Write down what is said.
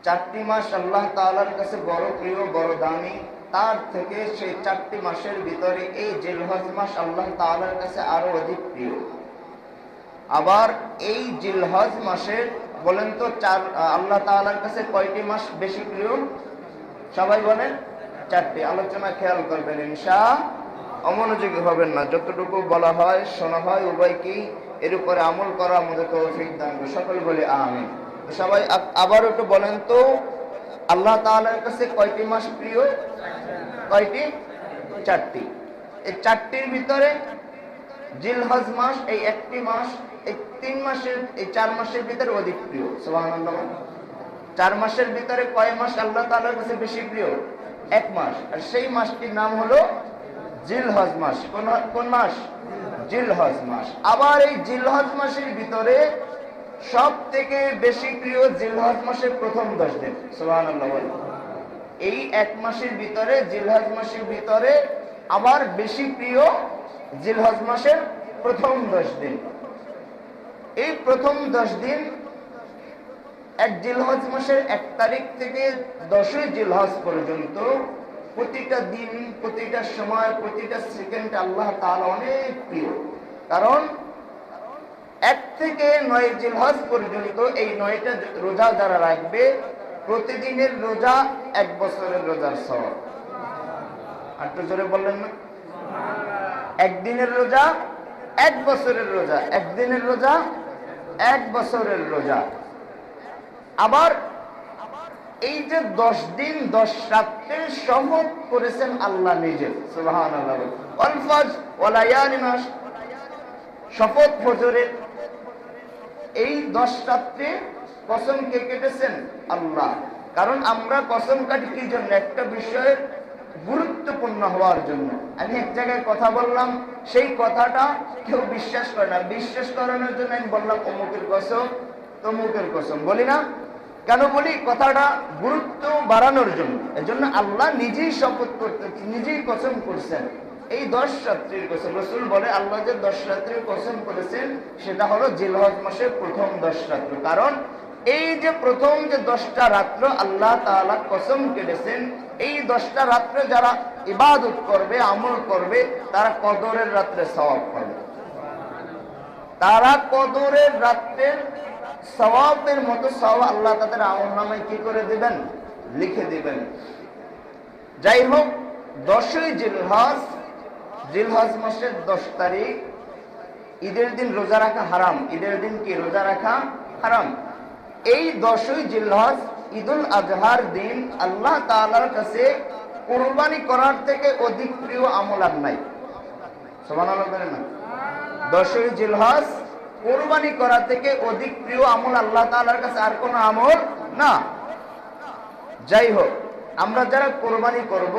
চারটি মাস আল্লাহ তাআলার কাছে বড় প্রিয়, বড় দামি। তার থেকে সেই চারটি মাসের ভিতরে এই জিলহজ মাস আল্লাহ তাআলার কাছে আরো অধিক প্রিয়। আবার এই জিলহজ মাসের বলেন তো আল্লাহ তাআলার কাছে কয়টি মাস বেশি প্রিয়? সবাই বলেন চারটি। আলোচনা খেয়াল করবেন ইনশাআল্লাহ, অমনোযোগী হবেন না। যতটুকু বলা হয় শোনা হয় উভয়কেই এর উপরে আমল করা আমাদের তৌফিক দান করুন। সকল বলে আমিন। সবাই আবার একটু বলেন তো আল্লাহ তাআলার কাছে কয়টি মাস প্রিয়? কয়টি? চারটি। এই চারটির ভিতরে জিলহজ মাস এই একটি মাস, এই 4 মাসের ভিতরে অধিক প্রিয়। সুবহানাল্লাহ। 4 মাসের ভিতরে কয় মাস আল্লাহ তাআলার কাছে বেশি প্রিয়? 1 মাস। আর সেই মাসটির নাম হলো জিলহজ মাস। কোন মাস? জিলহজ মাস। আবার এই জিলহজ মাসের ভিতরে সব থেকে বেশি প্রিয় জিলহজ মাসের প্রথম 10 দিন। সুবহানাল্লাহ। এই 1 মাসের ভিতরে জিলহজ মাসের ভিতরে আবার বেশি প্রিয় জিলহজ মাসের প্রথম 10 দিন। এই প্রথম 10 দিন এক জিলহজ মাসের 1 তারিখ থেকে 10ই জিলহজ পর্যন্ত প্রতিটা দিন, প্রতিটা সময়, প্রতিটা সেকেন্ড আল্লাহ তাআলা অনেক প্রিয়। কারণ 1 থেকে 9 জিলহজ পর্যন্ত এই 9টা রোজা যারা রাখবে, প্রতিদিনের রোজা 1 বছরের রোজার সওয়াব। একটু জোরে বললেন না? একদিনের রোজা 1 বছরের রোজা, একদিনের রোজা 1 বছরের রোজা। আবার এই যে 10 দিন 10 রাতের শপথ করেছেন আল্লাহ নিজে। সুবহানাল্লাহ। ওয়াল ফজর ওয়া লায়ালিন আশর, শপথ ফজরের। এই 10 রাতে কসম কে কেটেছেন? আল্লাহ। কারণ আমরা কসম কাটি কি জন্য? একটা বিষয়ের গুরুত্বপূর্ণ হওয়ার জন্য। আমি এক জায়গায় কথা বললাম, সেই কথাটা কেউ বিশ্বাস করে না, বিশ্বাস করানোর জন্য আমি বললাম অমুকের কসম, তমুকের কসম। বলি না কেন? বলি কথাটা গুরুত্ব বাড়ানোর জন্য। এজন্য আল্লাহ নিজেই শপথ করতে, নিজেই কসম করছেন এই 10 রাত্রির কসম। রাসূল বলে আল্লাহ যে 10 রাত্রির কসম করেছেন সেটা হলো জিলহজ মাসের প্রথম 10 রাত্র। কারণ এই যে প্রথম যে 10টা রাত্র আল্লাহ তাআলা কসম কেটেছেন, এই 10টা রাত্রে যারা ইবাদত করবে, আমল করবে, তারা কদরের রাত্রে সওয়াব পাবে। তারা কদরের রাত্রের সওয়াবের মতো সওয়াব আল্লাহ তাদের আমলনামায় কি করে দিবেন? লিখে দিবেন। যাই হোক, 10ই জিলহজ, জিলহজ মাসের 10 তারিখ ঈদের দিন রোজা রাখা হারাম। ঈদের দিন কি রোজা রাখা হারাম। এই 10ই জিলহজ ঈদুল আজহার দিন আল্লাহ তাআলার কাছে কুরবানি করার থেকে অধিক প্রিয় আমল আর নাই। সুবহানাল্লাহ বলেন না? 10ই জিলহজ কুরবানি করা থেকে অধিক প্রিয় আমল আল্লাহ তাআলার কাছে আর কোনো আমল না। যাই হোক, আমরা যারা কুরবানি করব